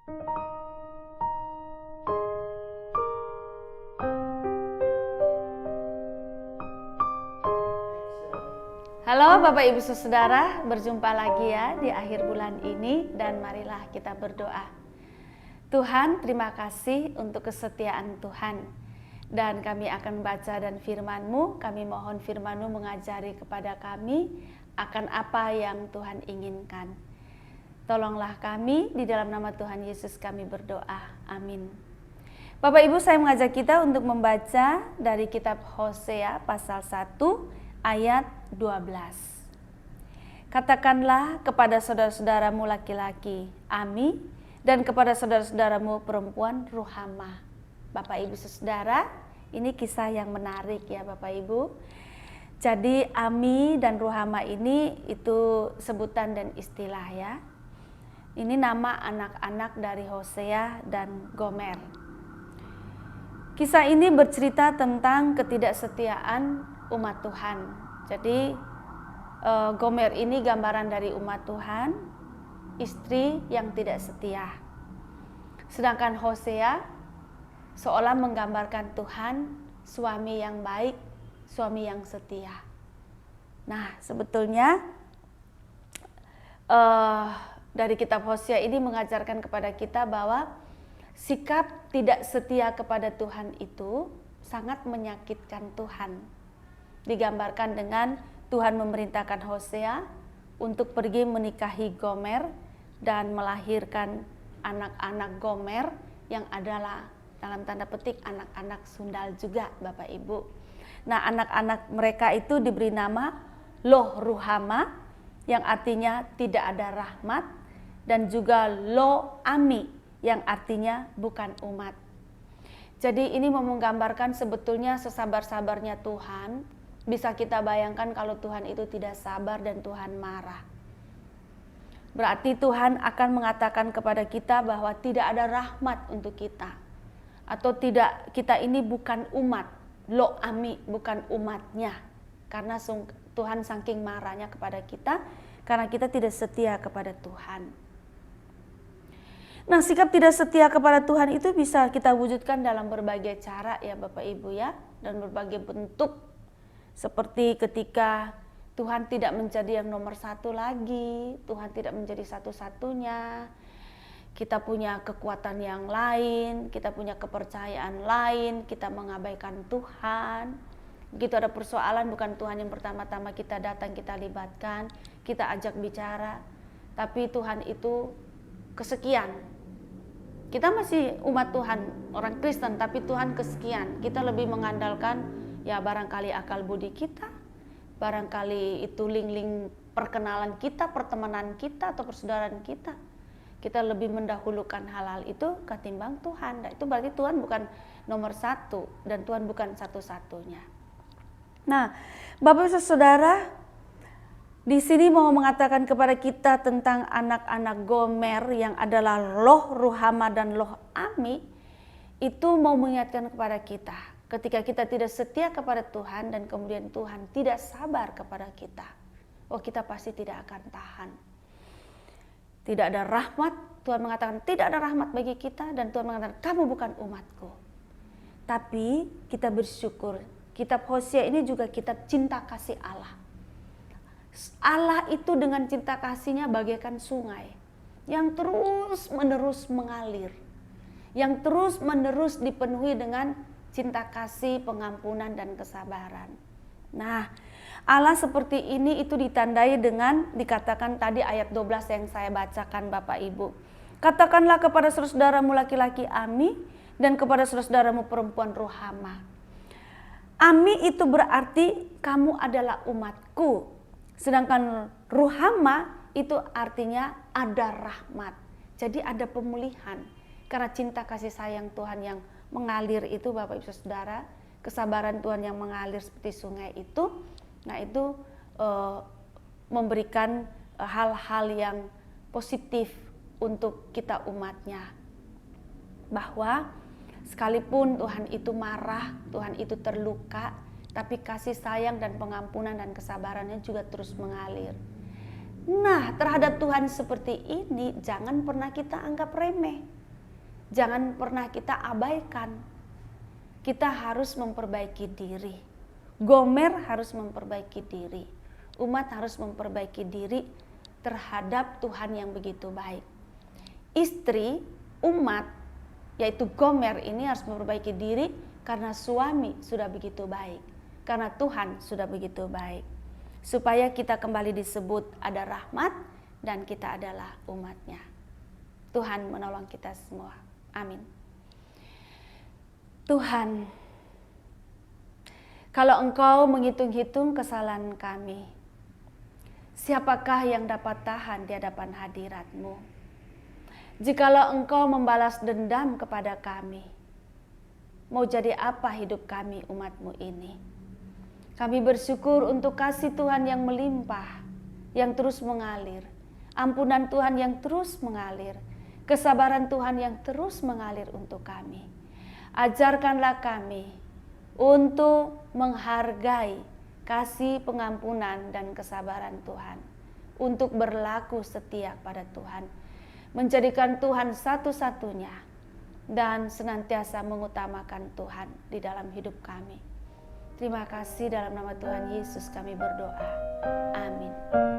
Halo Bapak Ibu Saudara, berjumpa lagi ya di akhir bulan ini dan marilah kita berdoa. Tuhan, terima kasih untuk kesetiaan Tuhan. Dan kami akan baca dan firman-Mu, kami mohon firman-Mu mengajari kepada kami akan apa yang Tuhan inginkan. Tolonglah kami, di dalam nama Tuhan Yesus kami berdoa. Amin. Bapak Ibu, saya mengajak kita untuk membaca dari kitab Hosea pasal 1 ayat 12. Katakanlah kepada saudara-saudaramu laki-laki, Ami, dan kepada saudara-saudaramu perempuan, Ruhamah. Bapak Ibu Saudara, ini kisah yang menarik ya Bapak Ibu. Jadi Ami dan Ruhamah ini itu sebutan dan istilah ya. Ini nama anak-anak dari Hosea dan Gomer. Kisah ini bercerita tentang ketidaksetiaan umat Tuhan. Jadi Gomer ini gambaran dari umat Tuhan, istri yang tidak setia. Sedangkan Hosea seolah menggambarkan Tuhan, suami yang baik, suami yang setia. Nah, sebetulnya dari kitab Hosea ini mengajarkan kepada kita bahwa sikap tidak setia kepada Tuhan itu sangat menyakitkan Tuhan. Digambarkan dengan Tuhan memerintahkan Hosea untuk pergi menikahi Gomer dan melahirkan anak-anak Gomer yang adalah dalam tanda petik anak-anak sundal juga Bapak Ibu. Nah, anak-anak mereka itu diberi nama Loh Ruhamah yang artinya tidak ada rahmat dan juga Lo Ami yang artinya bukan umat. Jadi ini mau menggambarkan sebetulnya sesabar-sabarnya Tuhan. Bisa kita bayangkan kalau Tuhan itu tidak sabar dan Tuhan marah. Berarti Tuhan akan mengatakan kepada kita bahwa tidak ada rahmat untuk kita. Atau tidak, kita ini bukan umat. Lo Ami, bukan umatnya. Karena Tuhan saking marahnya kepada kita, karena kita tidak setia kepada Tuhan. Nah, sikap tidak setia kepada Tuhan itu bisa kita wujudkan dalam berbagai cara ya Bapak Ibu ya. Dan berbagai bentuk. Seperti ketika Tuhan tidak menjadi yang nomor satu lagi, Tuhan tidak menjadi satu-satunya, kita punya kekuatan yang lain, kita punya kepercayaan lain, kita mengabaikan Tuhan. Begitu ada persoalan, bukan Tuhan yang pertama-tama kita datang, kita libatkan, kita ajak bicara, tapi Tuhan itu kesekian. Kita masih umat Tuhan, orang Kristen, tapi Tuhan kesekian. Kita lebih mengandalkan ya barangkali akal budi kita, barangkali itu link-link perkenalan kita, pertemanan kita atau persaudaraan kita. Kita lebih mendahulukan hal-hal itu ketimbang Tuhan. Nah, itu berarti Tuhan bukan nomor satu dan Tuhan bukan satu-satunya. Nah, Bapak Ibu Saudara, di sini mau mengatakan kepada kita tentang anak-anak Gomer yang adalah Loh Ruhamah dan Loh Ami, itu mau mengingatkan kepada kita. Ketika kita tidak setia kepada Tuhan dan kemudian Tuhan tidak sabar kepada kita, oh kita pasti tidak akan tahan. Tidak ada rahmat, Tuhan mengatakan tidak ada rahmat bagi kita dan Tuhan mengatakan kamu bukan umatku. Tapi kita bersyukur, kitab Hosea ini juga kitab cinta kasih Allah. Allah itu dengan cinta kasihnya bagaikan sungai yang terus menerus mengalir, yang terus menerus dipenuhi dengan cinta kasih, pengampunan, dan kesabaran. Nah, Allah seperti ini itu ditandai dengan dikatakan tadi ayat 12 yang saya bacakan Bapak Ibu. Katakanlah kepada saudaramu laki-laki Ami dan kepada saudaramu perempuan Ruhamah. Ami itu berarti kamu adalah umatku. Sedangkan Ruhamah itu artinya ada rahmat. Jadi ada pemulihan. Karena cinta kasih sayang Tuhan yang mengalir itu Bapak Ibu Saudara, kesabaran Tuhan yang mengalir seperti sungai itu, nah itu memberikan hal-hal yang positif untuk kita umatnya. Bahwa sekalipun Tuhan itu marah, Tuhan itu terluka, tapi kasih sayang dan pengampunan dan kesabarannya juga terus mengalir. Nah, terhadap Tuhan seperti ini jangan pernah kita anggap remeh. Jangan pernah kita abaikan. Kita harus memperbaiki diri. Gomer harus memperbaiki diri. Umat harus memperbaiki diri terhadap Tuhan yang begitu baik. Istri, umat, yaitu Gomer ini harus memperbaiki diri karena suami sudah begitu baik. Karena Tuhan sudah begitu baik. Supaya kita kembali disebut ada rahmat dan kita adalah umatnya. Tuhan menolong kita semua. Amin. Tuhan, kalau Engkau menghitung-hitung kesalahan kami, siapakah yang dapat tahan di hadapan hadirat-Mu? Jikalau Engkau membalas dendam kepada kami, mau jadi apa hidup kami umat-Mu ini? Kami bersyukur untuk kasih Tuhan yang melimpah, yang terus mengalir. Ampunan Tuhan yang terus mengalir. Kesabaran Tuhan yang terus mengalir untuk kami. Ajarkanlah kami untuk menghargai kasih pengampunan dan kesabaran Tuhan. Untuk berlaku setia pada Tuhan. Menjadikan Tuhan satu-satunya. Dan senantiasa mengutamakan Tuhan di dalam hidup kami. Terima kasih, dalam nama Tuhan Yesus kami berdoa. Amin.